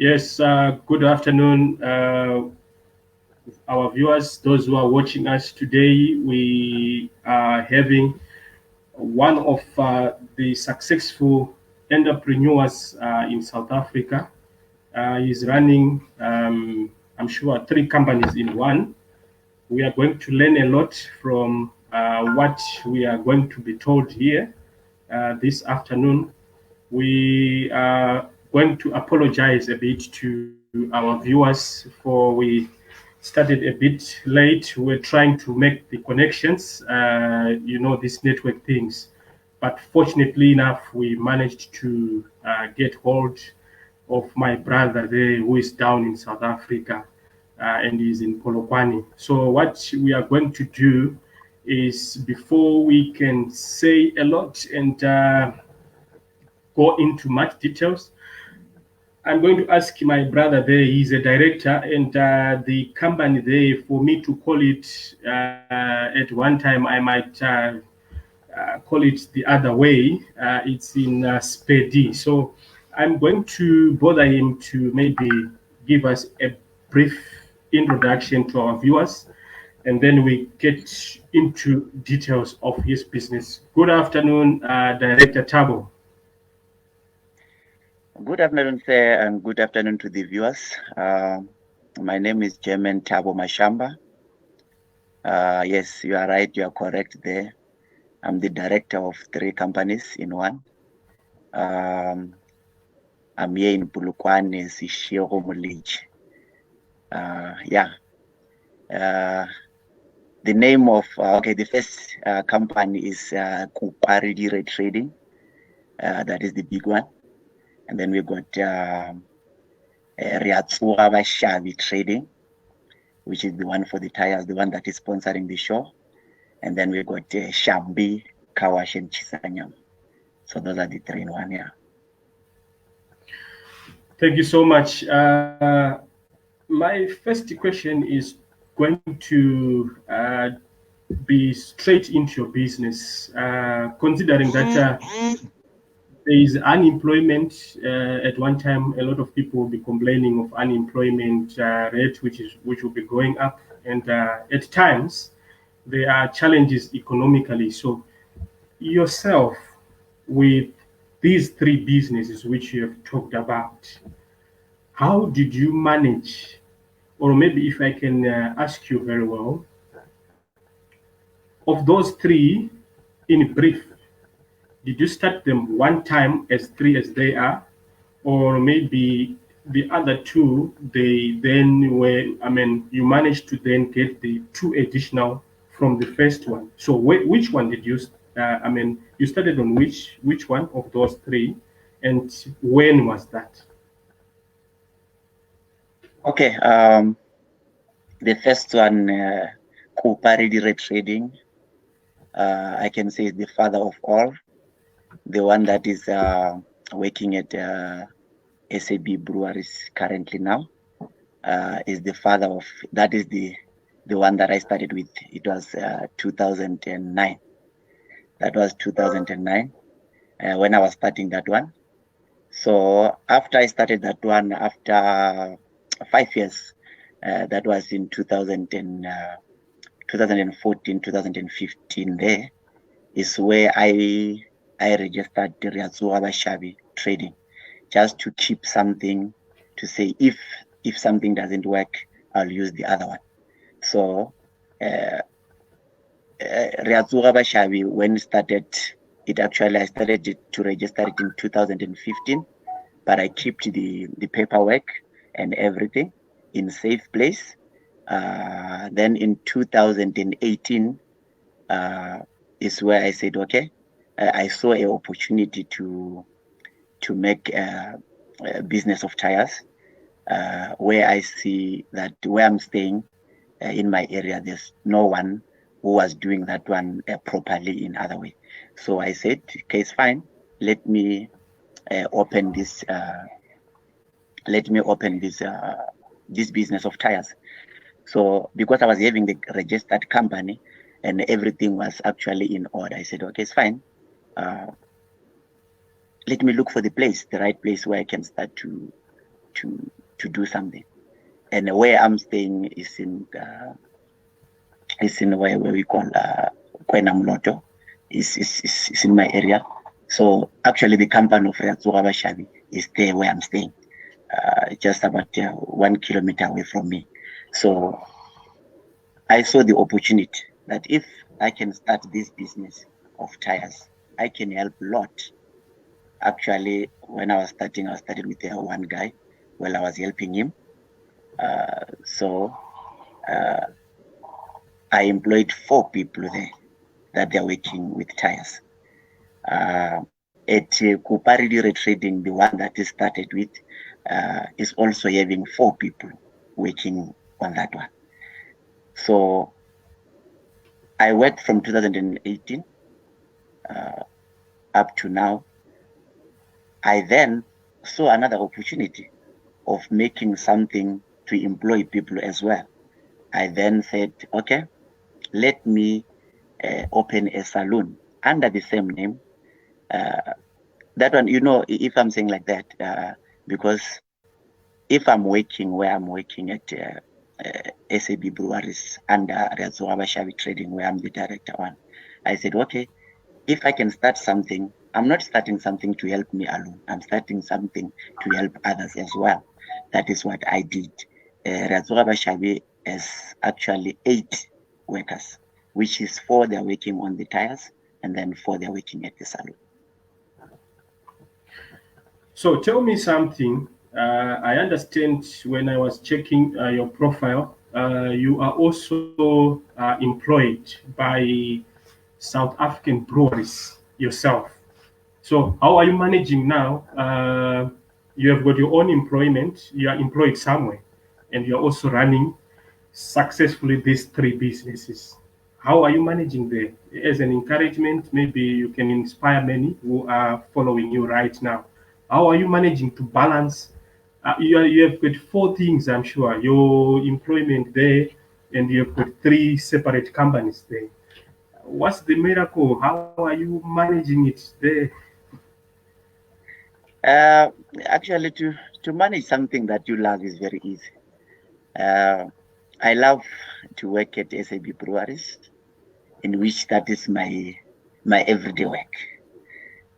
Yes, good afternoon, our viewers, those who are watching us today. We are having one of the successful entrepreneurs in South Africa. He's running, I'm sure, three companies in one. We are going to learn a lot from what we are going to be told here this afternoon. We are going to apologize a bit to our viewers for we started a bit late. We're trying to make the connections, these network things. But fortunately enough, we managed to get hold of my brother there who is down in South Africa and is in Polokwane. So what we are going to do is before we can say a lot and go into much details, I'm going to ask my brother there. He's a director, and the company there, for me to call it at one time, I might call it the other way. It's in Spedi. So I'm going to bother him to maybe give us a brief introduction to our viewers, and then we get into details of his business. Good afternoon, Director Thabo. Good afternoon, sir, and good afternoon to the viewers. My name is German Thabo Mashamba. Yes, you are right. You are correct there. I'm the director of three companies in one. I'm here in Polokwane, Sishiro Mulij. The name of the first company is Kupari Dire Trading. That is the big one. And then we got Reyatsoga Bashabi Trading, which is the one for the tires, the one that is sponsoring the show. And then we got Shambie, Carwash, and Shisanyama. So those are the three in one, yeah. Thank you so much. My first question is going to be straight into your business, considering that there is unemployment. At one time, a lot of people will be complaining of unemployment rate, which will be going up, and at times there are challenges economically. So yourself, with these three businesses which you have talked about, how did you manage, or maybe if I can ask you very well, of those three, in brief, did you start them one time as three as they are, or maybe the other two, they then were, I mean, you managed to then get the two additional from the first one. So which one did you, you started on which one of those three, and when was that? Okay, the first one, Kupari Dire Trading, I can say is the father of all. The one that is working at SAB Breweries currently now is the father of, that is the one that I started with. It was 2009. That was 2009 when I was starting that one. So after I started that one, after 5 years, that was in 2014, 2015, there is where I registered the Reyatsoga Bashabi Trading, just to keep something to say if something doesn't work, I'll use the other one. So Reyatsoga Bashabi, when started, I started to register it in 2015, but I kept the paperwork and everything in safe place. Then in 2018 is where I said, okay, I saw an opportunity to make a business of tires, where I see that where I'm staying in my area, there's no one who was doing that one properly in other way. So I said, okay, it's fine. Let me open this. This business of tires. So because I was having the registered company and everything was actually in order, I said, okay, it's fine. Let me look for the right place where I can start to to do something. And where I'm staying is in where we call Kwenamloto, is in my area. So actually the company of Reyatsoga Bashabi is there where I'm staying, just about 1 kilometer away from me. So I saw the opportunity that if I can start this business of tires, I can help a lot. Actually, when I started with one guy while I was helping him. So I employed 4 people there that they're working with tires. At Cooperative Trading, the one that is started with, is also having 4 people working on that one. So I worked from 2018 up to now. I then saw another opportunity of making something to employ people as well. I then said, okay, let me open a salon under the same name. That one, if I'm saying like that, because if I'm working where I'm working at SAB Breweries under Reyatsoga Bashabi Trading, where I'm the director on, I said, okay, if I can start something, I'm not starting something to help me alone. I'm starting something to help others as well. That is what I did. Reyatsoga Bashabi has actually 8 workers, which is 4 they're working on the tires, and then 4 they're working at the salon. So tell me something. I understand when I was checking your profile, you are also employed by South African breweries yourself. So how are you managing now? You have got your own employment. You are employed somewhere, and you are also running successfully these 3 businesses. How are you managing there? As an encouragement, maybe you can inspire many who are following you right now. How are you managing to balance? You have got 4 things, I'm sure. Your employment there, and you have got 3 separate companies there. What's the miracle? How are you managing it there? Actually, to manage something that you love is very easy. I love to work at SAB Breweries, in which that is my everyday work.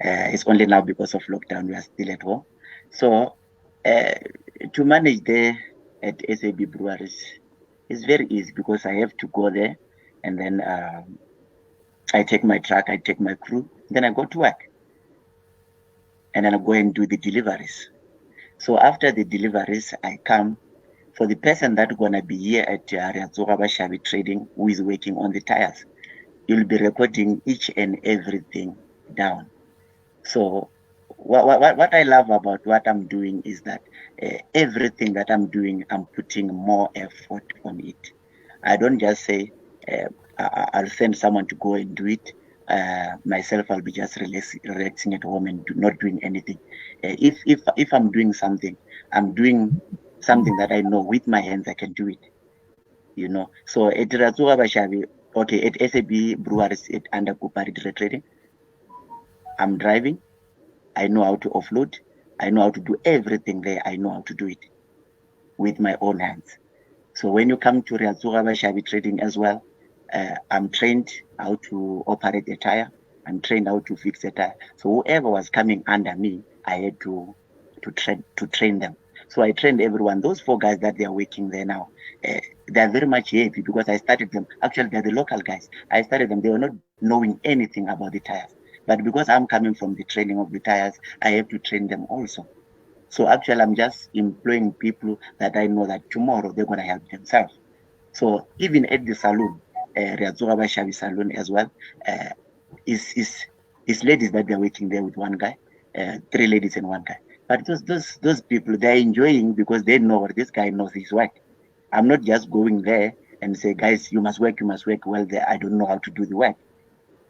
It's only now because of lockdown we are still at home. So to manage there at SAB Breweries is very easy because I have to go there, and then I take my truck, I take my crew, then I go to work, and then I go and do the deliveries. So after the deliveries, I come. For the person that's gonna be here at Reyatsoga Bashabi Trading, who is working on the tires, you'll be recording each and everything down. So what I love about what I'm doing is that everything that I'm doing, I'm putting more effort on it. I don't just say I'll send someone to go and do it. Myself, I'll be just relaxing at home and not doing anything. If I'm doing something, I'm doing something that I know with my hands I can do it. So at Reyatsoga Bashabi, okay, at SAB Breweries under Cooperative Trading, I'm driving. I know how to offload. I know how to do everything there. I know how to do it with my own hands. So when you come to Reyatsoga Bashabi Trading as well, I'm trained how to operate a tire. I'm trained how to fix a tire. So whoever was coming under me, I had to train them. So I trained everyone. Those 4 guys that they are working there now, they're very much happy because I started them. Actually, they're the local guys. I started them. They were not knowing anything about the tires. But because I'm coming from the training of the tires, I have to train them also. So actually, I'm just employing people that I know that tomorrow they're going to help themselves. So even at the salon, Reyatsoga Bashabi Salon as well, is ladies that they're working there with one guy, 3 ladies and 1 guy. But those people, they're enjoying because they know this guy knows his work. I'm not just going there and say, guys, you must work. Well, there, I don't know how to do the work.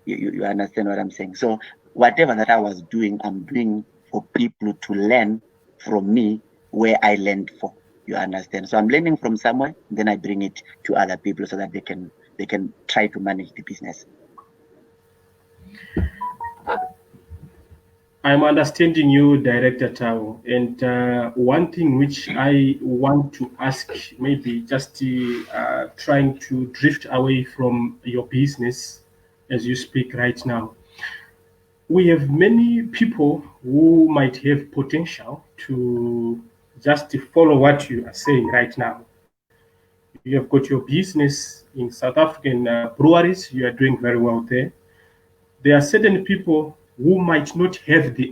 You understand what I'm saying? So whatever that I was doing, I'm doing for people to learn from me where I learned from. You understand? So I'm learning from somewhere, then I bring it to other people so that they can try to manage the business. I'm understanding you, Director Tao. And one thing which I want to ask, maybe just trying to drift away from your business as you speak right now. We have many people who might have potential to just follow what you are saying right now. You have got your business in South African breweries, you are doing very well there. There are certain people who might not have they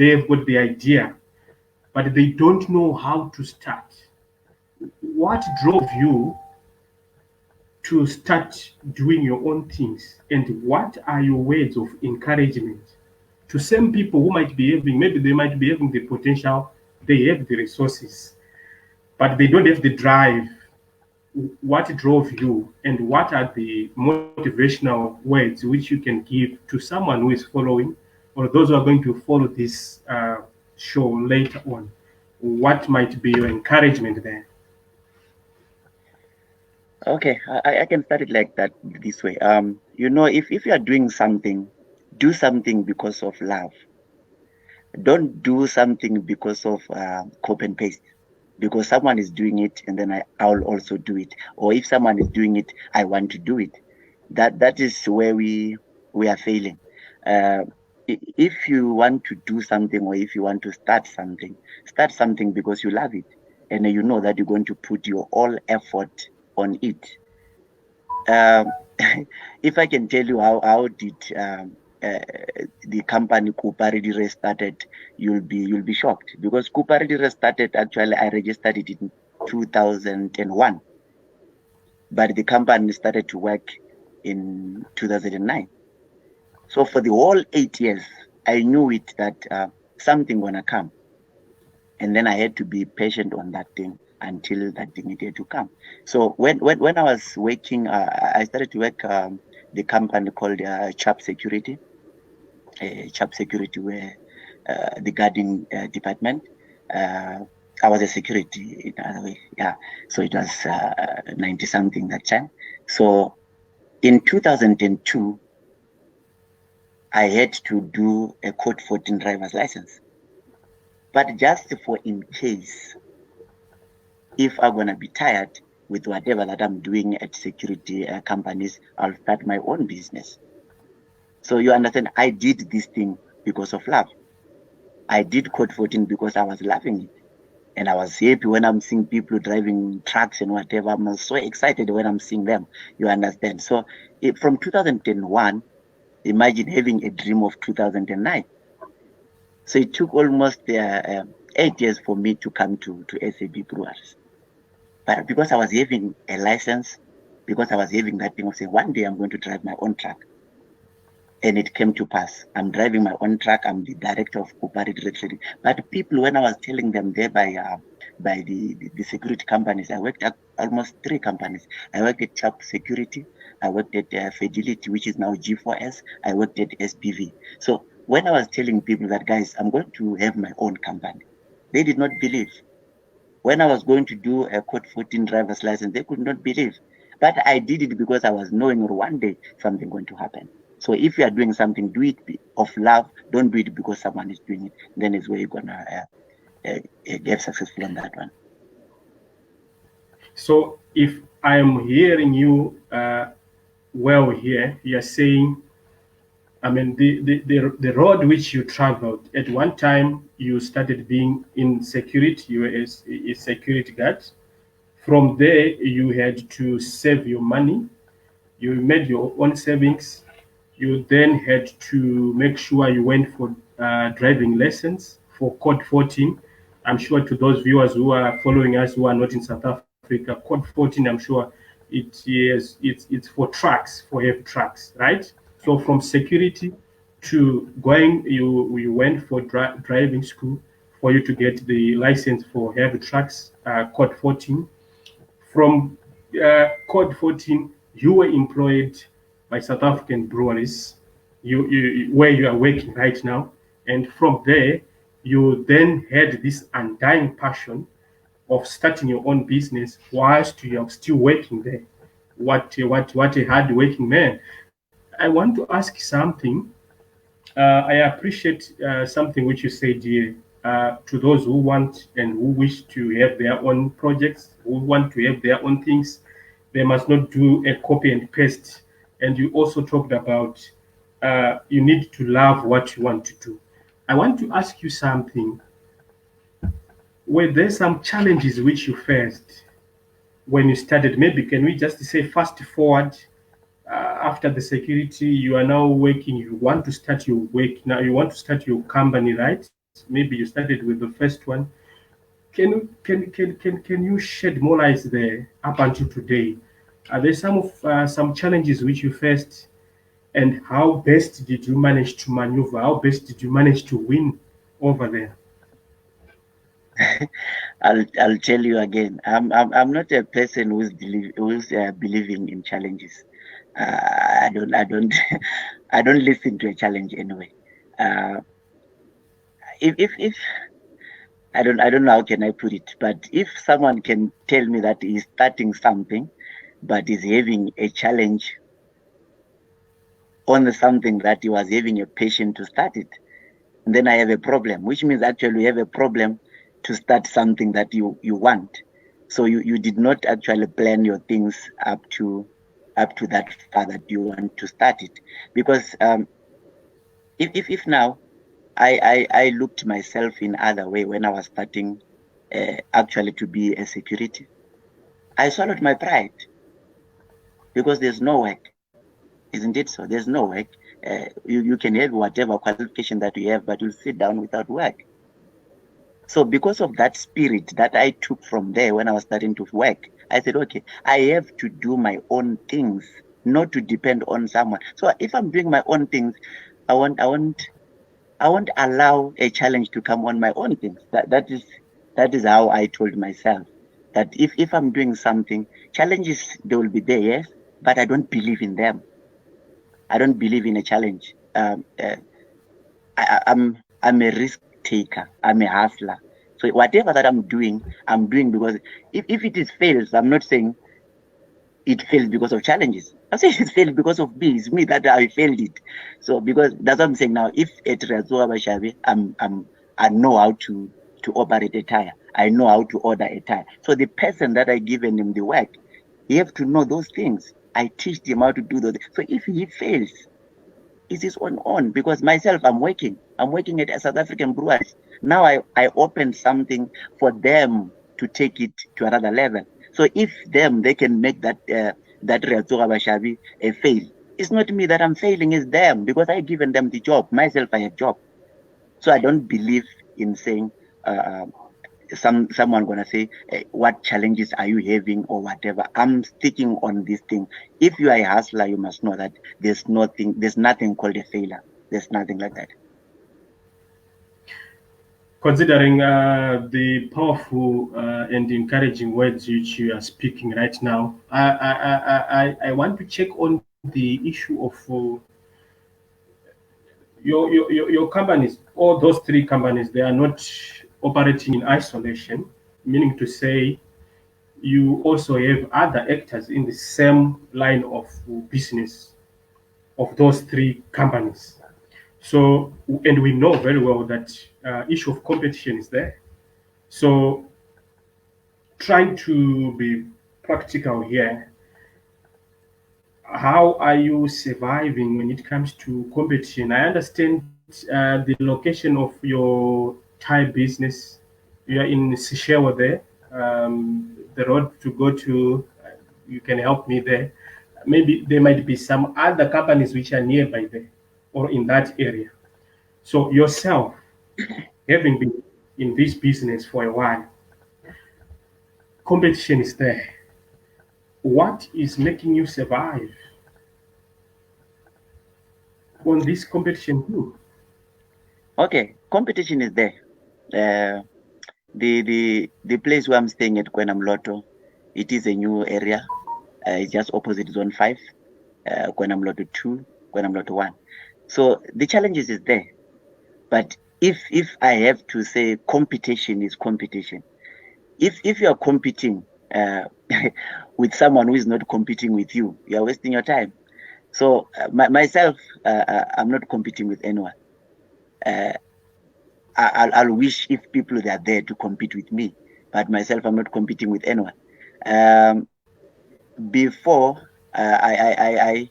have got the idea, but they don't know how to start. What drove you to start doing your own things? And what are your words of encouragement to some people who might be having, maybe they might be having the potential, they have the resources, but they don't have the drive. What drove you, and what are the motivational words which you can give to someone who is following, or those who are going to follow this show later on? What might be your encouragement there? Okay, I can start it like that this way. If you are doing something, do something because of love. Don't do something because of copy and paste. Because someone is doing it, and then I'll also do it. Or if someone is doing it, I want to do it. That is where we are failing. Uh, if you want to do something, or if you want to start something because you love it, and you know that you're going to put your all effort on it. Um, if I can tell you how did the company Cooperity started, you'll be shocked, because Cooperity started, actually I registered it in 2001, but the company started to work in 2009. So for the whole 8 years, I knew it that something gonna come, and then I had to be patient on that thing until that thing needed to come. So when I was working, I started to work the company called Chap Security, where the guarding department. I was a security in other way, yeah. So it was 90 something that time. So in 2002, I had to do a code 14 driver's license, but just for in case, if I'm gonna be tired with whatever that I'm doing at security companies, I'll start my own business. So you understand, I did this thing because of love. I did code 14 because I was loving it. And I was happy when I'm seeing people driving trucks and whatever. I'm so excited when I'm seeing them. You understand? So from 2001, imagine having a dream of 2009. So it took almost 8 years for me to come to SAB Brewers. But because I was having a license, because I was having that thing of saying, one day I'm going to drive my own truck. And it came to pass. I'm driving my own truck. I'm the director of cooperative trading. But people, when I was telling them there by the security companies, I worked at almost 3 companies. I worked at Chap Security. I worked at Fidelity, which is now G4S. I worked at SPV. So when I was telling people that, guys, I'm going to have my own company, they did not believe. When I was going to do a code 14 driver's license, they could not believe. But I did it because I was knowing one day something going to happen. So if you are doing something, do it of love. Don't do it because someone is doing it. Then is where you're gonna get successful on that one. So if I'm hearing you well here, you're saying, I mean, the road which you traveled, at one time you started being in security, you were a security guard. From there, you had to save your money, you made your own savings, you then had to make sure you went for driving lessons for Code 14. I'm sure to those viewers who are following us who are not in South Africa, Code 14, I'm sure it's for trucks, for heavy trucks, right? So from security to going, you went for driving school for you to get the license for heavy trucks, Code 14. From Code 14, you were employed by South African breweries, where you are working right now. And from there, you then had this undying passion of starting your own business whilst you are still working there. What a hard working man. I want to ask something. I appreciate something which you said here. To those who want and who wish to have their own projects, who want to have their own things, they must not do a copy and paste. And you also talked about you need to love what you want to do. I want to ask you something. Were there some challenges which you faced when you started? Maybe can we just say fast forward after the security, you are now working, you want to start your work now, you want to start your company, right? Maybe you started with the first one. Can you shed more light there up until today? Are there some challenges which you faced, and how best did you manage to maneuver? How best did you manage to win over there? I'll tell you again. I'm not a person who's believing in challenges. I don't I don't listen to a challenge anyway. Uh, if I don't know how can I put it, but if someone can tell me that he's starting something, but is having a challenge on something that he was having a passion to start it, then I have a problem, which means actually you have a problem to start something that you want. So you did not actually plan your things up to that far that you want to start it. Because if now I looked myself in other way when I was starting actually to be a security, I swallowed my pride because there's no work, isn't it? So there's no work. You can have whatever qualification that you have, but you'll sit down without work. So because of that spirit that I took from there when I was starting to work, I said, okay, I have to do my own things, not to depend on someone. So if I'm doing my own things, I won't allow a challenge to come on my own things. That is how I told myself that if I'm doing something, challenges they will be there, yes, but I don't believe in them. I don't believe in a challenge. I'm a risk taker. I'm a hustler. So whatever that I'm doing because if it is fails, I'm not saying it failed because of challenges. I'm saying it failed because of me. It's me that I failed it. So because that's what I'm saying now. If at Reyatsoga Bashabi, I know how to operate a tire. I know how to order a tire. So the person that I given him the work, he have to know those things. I teach him how to do those. So if he fails, it is on because myself I'm working at a South African breweries. Now I opened something for them to take it to another level. So if they can make that Reyatsoga Bashabi a fail, it's not me that I'm failing, it's them because I given them the job. Myself I have job. So I don't believe in saying someone gonna say what challenges are you having or whatever. I'm sticking on this thing. If you are a hustler, you must know that there's nothing called a failure. There's nothing like that. Considering the powerful and encouraging words which you are speaking right now, I want to check on the issue of your companies. All those three companies, they are not operating in isolation, meaning to say you also have other actors in the same line of business of those three companies. So, and we know very well that issue of competition is there. So, trying to be practical here, how are you surviving when it comes to competition? I understand the location of your Thai business. You are in Shisanyama there. The road to go to, you can help me there. Maybe there might be some other companies which are nearby there or in that area. So yourself, having been in this business for a while, competition is there. What is making you survive on this competition too? Okay, competition is there. The place where I'm staying at Kwenamloto, it is a new area. It's just opposite Zone 5, Kwenamloto 2, Kwenamloto 1. So the challenges is there. But if I have to say competition is competition, if you are competing with someone who is not competing with you, you are wasting your time. So myself, I'm not competing with anyone. I'll wish if people are there to compete with me, but myself, I'm not competing with anyone. Before I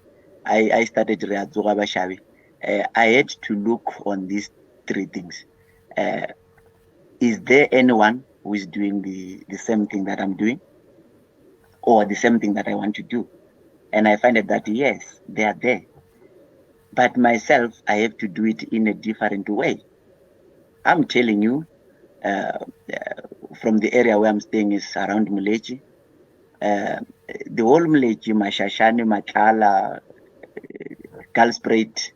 started Reyatsoga Bashabi, I had to look on these three things. Is there anyone who is doing the same thing that I'm doing, or the same thing that I want to do? And I find that yes, they are there. But myself, I have to do it in a different way. I'm telling you, uh, from the area where I'm staying is around Muleji. The whole Muleji, Mashashani, Matala, Galspruit,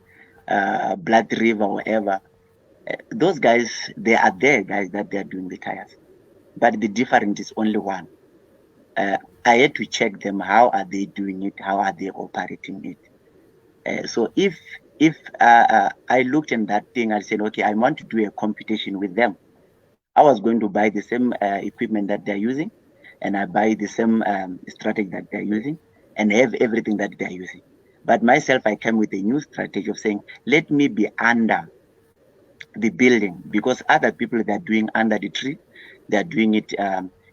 Blood River, whatever, those guys, they are there, guys, that they are doing the tires. But the difference is only one. I had to check them. How are they doing it? How are they operating it? So if I looked in that thing, I said, okay, I want to do a competition with them. I was going to buy the same equipment that they're using, and I buy the same strategy that they're using, and have everything that they're using. But myself, I came with a new strategy of saying, let me be under the building, because other people that are doing under the tree, they're doing it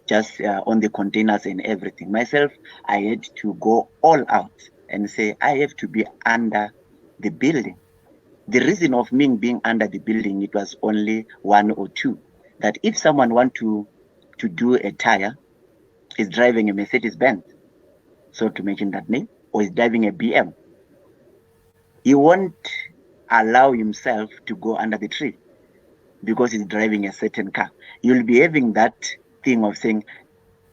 just on the containers and everything. Myself, I had to go all out and say, I have to be under the building. The reason of me being under the building, it was only one or two. That if someone want to do a tire, is driving a Mercedes Benz, so to mention that name, or is driving a BM, he won't allow himself to go under the tree because he's driving a certain car. You'll be having that thing of saying,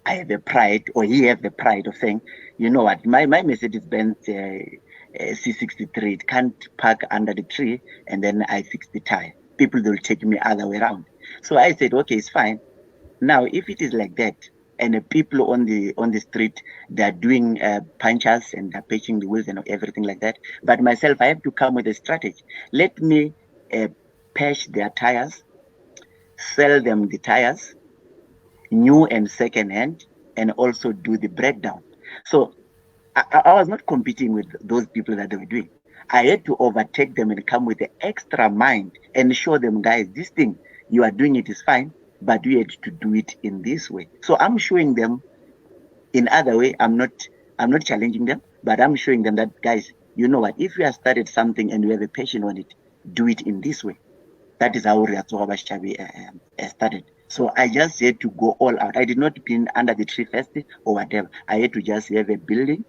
I have a pride, or he have the pride of saying, you know what, my Mercedes Benz C63, it can't park under the tree, and then I fix the tire. People will take me other way around. So I said, okay, it's fine. Now, if it is like that, and the people on the street, they're doing punches and they're patching the wheels and everything like that, but myself, I have to come with a strategy. Let me patch their tires, sell them the tires, new and second hand, and also do the breakdown. So I was not competing with those people that they were doing. I had to overtake them and come with the extra mind and show them, guys, this thing you are doing it is fine, but you had to do it in this way. So I'm showing them in other way. I'm not challenging them, but I'm showing them that, guys, you know what? If you have started something and you have a passion on it, do it in this way. That is how Reyatsoga Bashabi started. So I just had to go all out. I did not be under the tree first or whatever. I had to just have a building,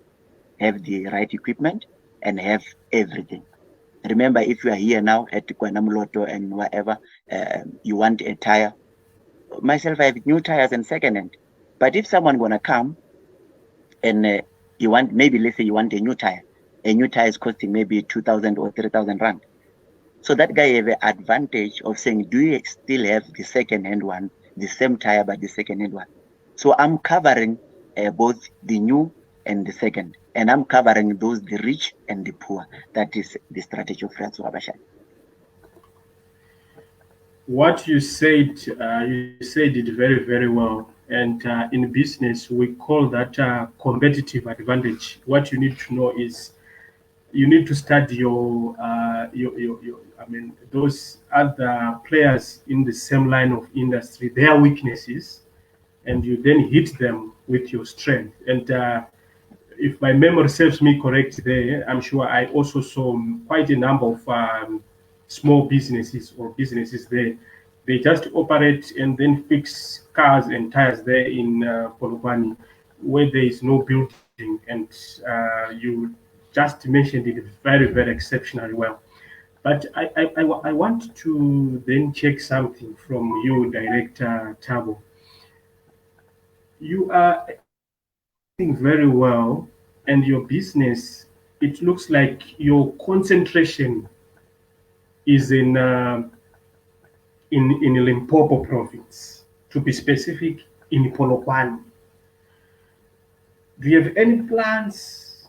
have the right equipment, and have everything. Remember, if you are here now at Kwanamloto and whatever, you want a tire. Myself, I have new tires and second hand. But if someone gonna come and you want, maybe let's say you want a new tire is costing maybe 2,000 or 3,000 rand. So that guy have an advantage of saying, do you still have the second hand one, the same tire but the second hand one? So I'm covering both the new and the second, and I'm covering those, the rich and the poor. That is the strategy of Reyatsoga Bashabi. What you said it very, very well. And in business, we call that competitive advantage. What you need to know is you need to study your I mean those other players in the same line of industry, their weaknesses, and you then hit them with your strength. And if my memory serves me correct, there I'm sure I also saw quite a number of small businesses or businesses there. They just operate and then fix cars and tires there in Polokwane, where there is no building, and you just mentioned it very, very exceptionally well. But I want to then check something from you, Director Thabo. You are doing very well, and your business, it looks like your concentration is in Limpopo province, to be specific, in Polokwane. Do you have any plans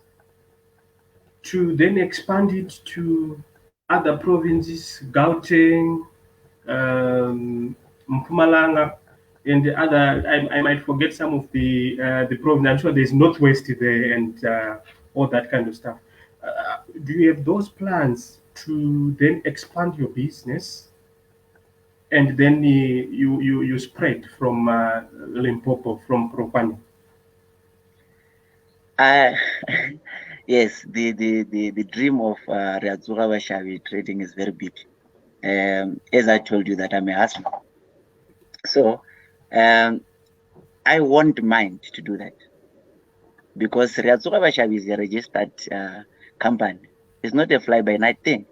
to then expand it to other provinces, Gauteng, Mpumalanga, and the other? I might forget some of the province. I'm sure there's Northwest there and all that kind of stuff. Do you have those plans to then expand your business, and then you spread from Limpopo, from Propane? Yes, the dream of Reyatsoga Bashabi trading is very big. As I told you that I'm a hustler. So I won't mind to do that, because Reyatsoga Bashabi is a registered company. It's not a fly-by-night thing.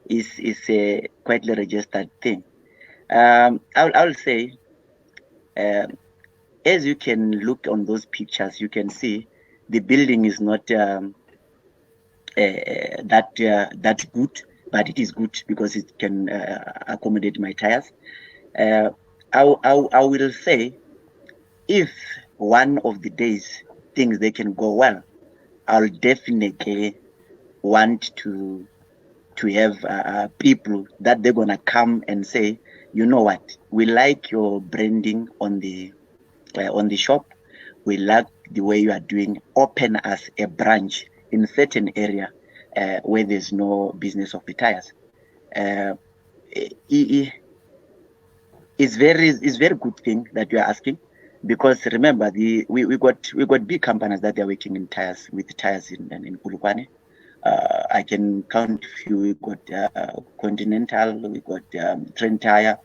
It's a quietly registered thing. I'll say, as you can look on those pictures, you can see the building is not that good, but it is good because it can accommodate my tires. I will say, if one of the days things they can go well, I'll definitely want to have people that they're gonna come and say, you know what, we like your branding on the shop. We like the way you are doing. Open as a branch in a certain area where there's no business of the tires. It's very good thing that you are asking, because remember, we got big companies that are working in tires, with tires in Polokwane. I can count a few. We got Continental, we got Trend Tire,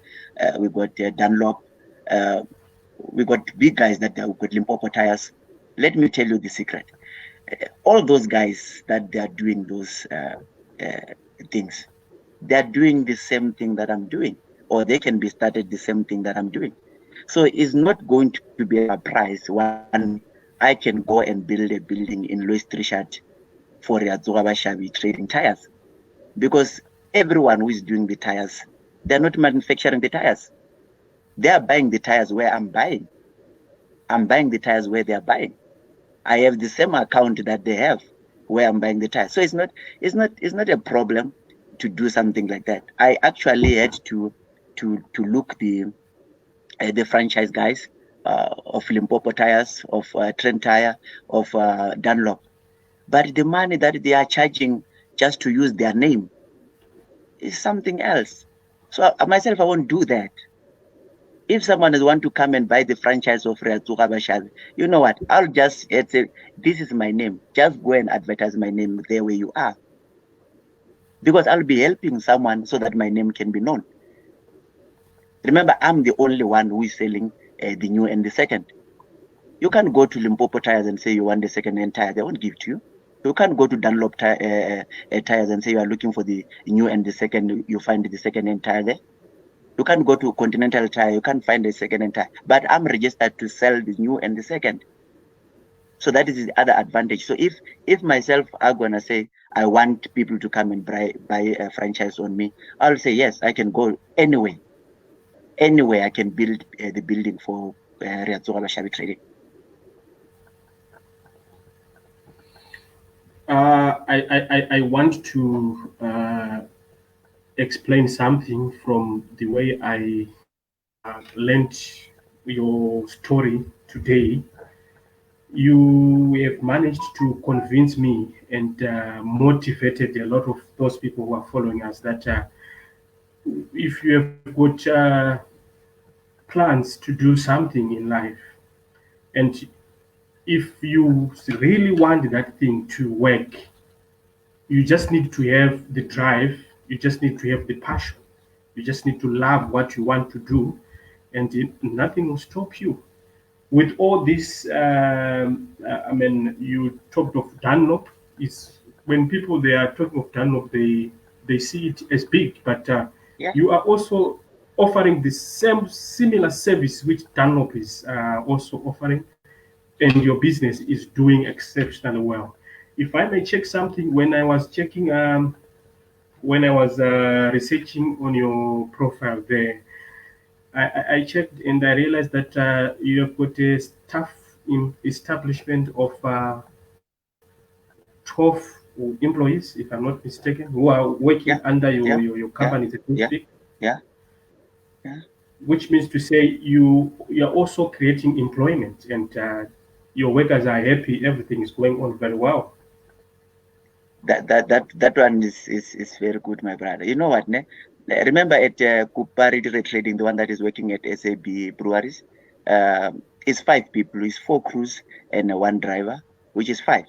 we got Dunlop, we got big guys that we got Limpopo Tires. Let me tell you the secret. All those guys that they are doing those things, they are doing the same thing that I'm doing, or they can be started the same thing that I'm doing. So it's not going to be a surprise when I can go and build a building in Louis Trichardt for Reyatsoga Bashabi trading tires, because everyone who is doing the tires, they're not manufacturing the tires. They are buying the tires where I'm buying. I'm buying the tires where they are buying. I have the same account that they have where I'm buying the tires. So it's not a problem to do something like that. I actually had to look the franchise guys of Limpopo Tires, of Trent Tire, of Dunlop. But the money that they are charging just to use their name is something else. So myself, I won't do that. If someone is want to come and buy the franchise of Reyatsoga Bashabi, you know what? I'll just say, this is my name. Just go and advertise my name there where you are. Because I'll be helping someone so that my name can be known. Remember, I'm the only one who is selling the new and the second. You can't go to Limpopo Tires and say you want the second-hand tire. They won't give to you. You can't go to Dunlop Tires and say you are looking for the new and the second. You find the second-hand tire there. You can't go to Continental Tire. You can't find a second-hand tire. But I'm registered to sell the new and the second. So that is the other advantage. So if myself are gonna say I want people to come and buy a franchise on me, I'll say yes. I can go anywhere. Anywhere I can build the building for Reyatsoga Bashabi trading. I want to explain something from the way I learned your story today. You have managed to convince me and motivated a lot of those people who are following us that if you have got plans to do something in life, and if you really want that thing to work, you just need to have the drive, you just need to have the passion, you just need to love what you want to do, and nothing will stop you. With all this, I mean, you talked of Dunlop. It's when people they are talking of Dunlop, they see it as big, but you are also offering the same similar service which Dunlop is also offering, and your business is doing exceptionally well. If I may check something, when I was checking, when I was researching on your profile there, I checked and I realized that you have got a staff in establishment of 12 employees, if I'm not mistaken, who are working under your company. Which means to say you're also creating employment, and your workers are happy, everything is going on very well. That one is very good, my brother. You know what, ne? Remember at Kupari Trading, the one that is working at SAB Breweries, it's 5 people. It's 4 crews and 1 driver, which is 5.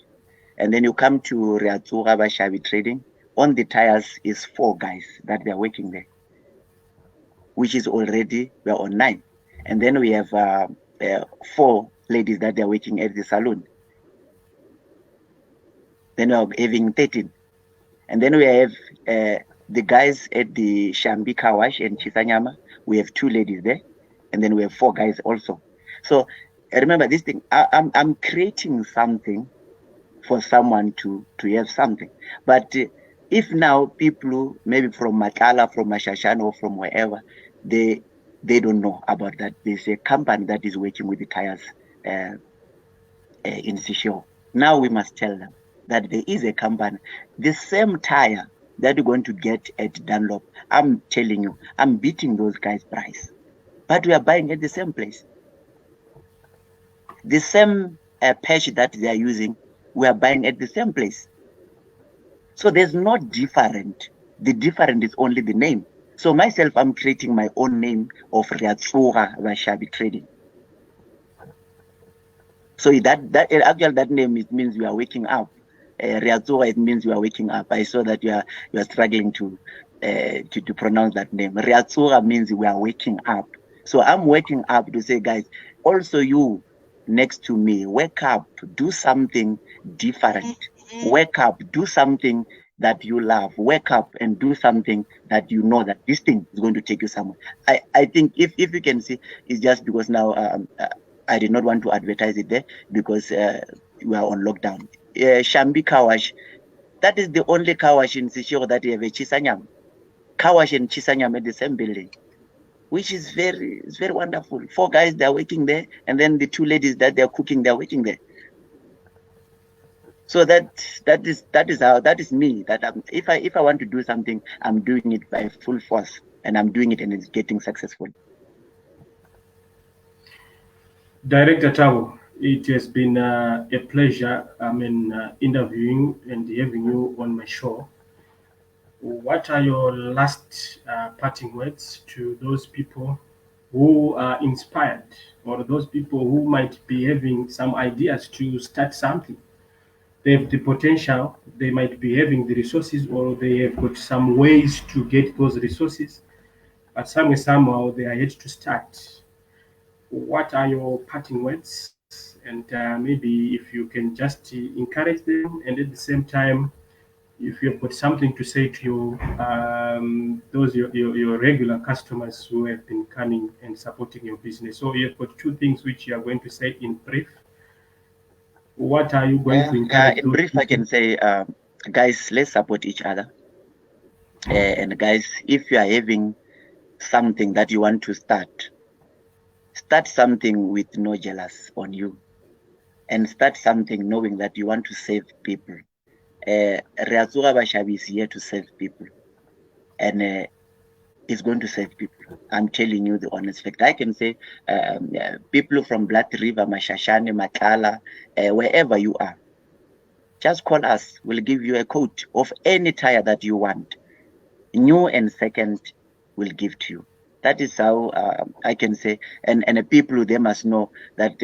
And then you come to Reyatsoga Bashabi Trading. On the tires is 4 guys that they are working there, which is already we are on 9. And then we have 4 ladies that they are working at the saloon. Then we are having 13. And then we have the guys at the Shambie, Carwash and Shisanyama. We have 2 ladies there. And then we have 4 guys also. So remember this thing, I'm creating something for someone to have something. But if now people, maybe from Matala, from Mashashan, or from wherever, they don't know about that. There's a company that is working with the tires in Sisho. Now we must tell them that there is a company, the same tire that you're going to get at Dunlop. I'm telling you, I'm beating those guys' price. But we are buying at the same place. The same patch that they are using, we are buying at the same place. So there's no different. The different is only the name. So myself, I'm creating my own name of Reyatsoga Bashabi Trading. So that name, it means we are waking up. Reyatsoga, it means we are waking up. I saw that you are struggling to pronounce that name. Reyatsoga means we are waking up. So I'm waking up to say, guys, also you next to me, wake up, do something different. Wake up, do something that you love. Wake up and do something that you know that this thing is going to take you somewhere. I think if you can see, it's just because now I did not want to advertise it there because we are on lockdown. Shambie Carwash, that is the only Carwash in Sisho that you have a Shisanyama. Carwash and Shisanyama at the same building, which is very wonderful. 4 guys, they're working there, and then the 2 ladies that they're cooking, they're working there. So that is me. That if I want to do something, I'm doing it by full force, and I'm doing it, and it's getting successful. Director Thabo, it has been a pleasure. Interviewing and having you on my show. What are your last parting words to those people who are inspired, or those people who might be having some ideas to start something? They have the potential, they might be having the resources, or they have got some ways to get those resources, but somehow they are yet to start. What are your parting words? And maybe if you can just encourage them, and at the same time, if you've got something to say to your regular customers who have been coming and supporting your business. So you've got 2 things which you are going to say in brief. What are you going to encourage? In brief, I can say, guys, let's support each other. And guys, if you are having something that you want to start something with no jealous on you, and start something knowing that you want to save people. Reyatsoga Bashabi is here to save people, and it's going to save people. I'm telling you the honest fact. I can say people from Blood River, Mashashane, Matala, wherever you are, just call us. We'll give you a quote of any tire that you want. New and second, we'll give to you. That is how I can say. And the people, they must know that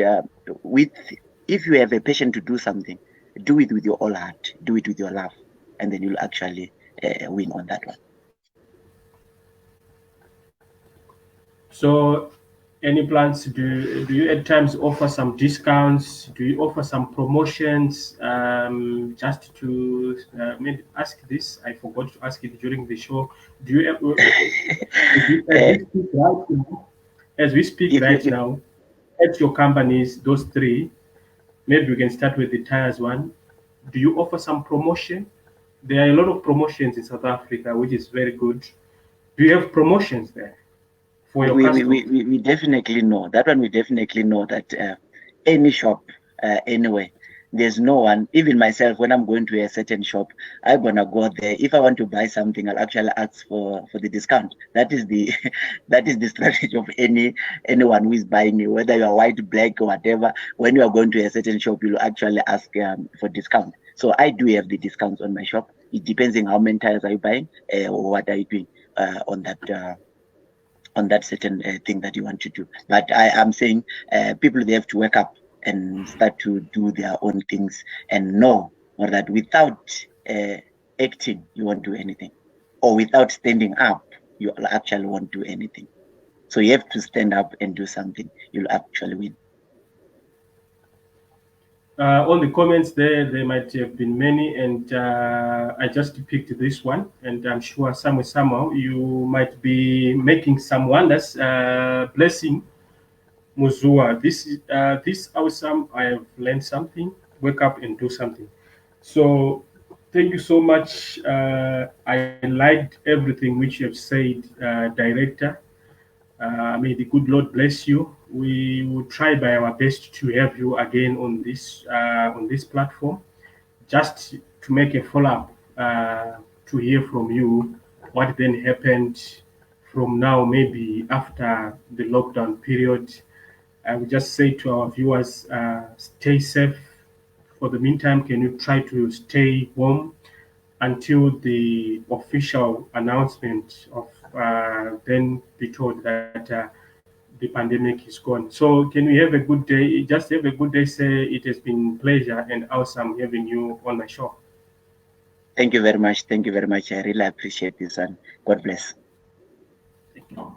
if you have a passion to do something, do it with your whole heart, do it with your love, and then you'll actually win on that one. So, any plans? Do you at times offer some discounts? Do you offer some promotions? Just to maybe ask this, I forgot to ask it during the show. Do you, as we speak right now, at your companies, those 3, maybe we can start with the tires one. Do you offer some promotion? There are a lot of promotions in South Africa, which is very good. Do you have promotions there for your customers? We definitely know that one. We definitely know that any shop, anyway, there's no one, even myself, when I'm going to a certain shop, I'm gonna go there. If I want to buy something, I'll actually ask for the discount. That is the that is the strategy of anyone who is buying you, whether you are white, black, or whatever. When you are going to a certain shop, you'll actually ask for discount. So I do have the discounts on my shop. It depends on how many tires are you buying, or what are you doing on that certain thing that you want to do. But I am saying people, they have to wake up and start to do their own things and know that without acting, you won't do anything, or without standing up, you actually won't do anything. So you have to stand up and do something. You'll actually win. On the comments there might have been many, and I just picked this one, and I'm sure somehow you might be making some wonders. Blessing Muzua, this awesome. I have learned something. Wake up and do something. So thank you so much. I liked everything which you have said, director. May the good Lord bless you. We will try by our best to have you again on this platform, just to make a follow up, to hear from you what then happened from now, maybe after the lockdown period. I would just say to our viewers, stay safe. For the meantime, can you try to stay home until the official announcement of then be told that the pandemic is gone. So can we have a good day? Just have a good day. Say it has been pleasure and awesome having you on my show. Thank you very much. Thank you very much. I really appreciate this, and God bless. Thank you.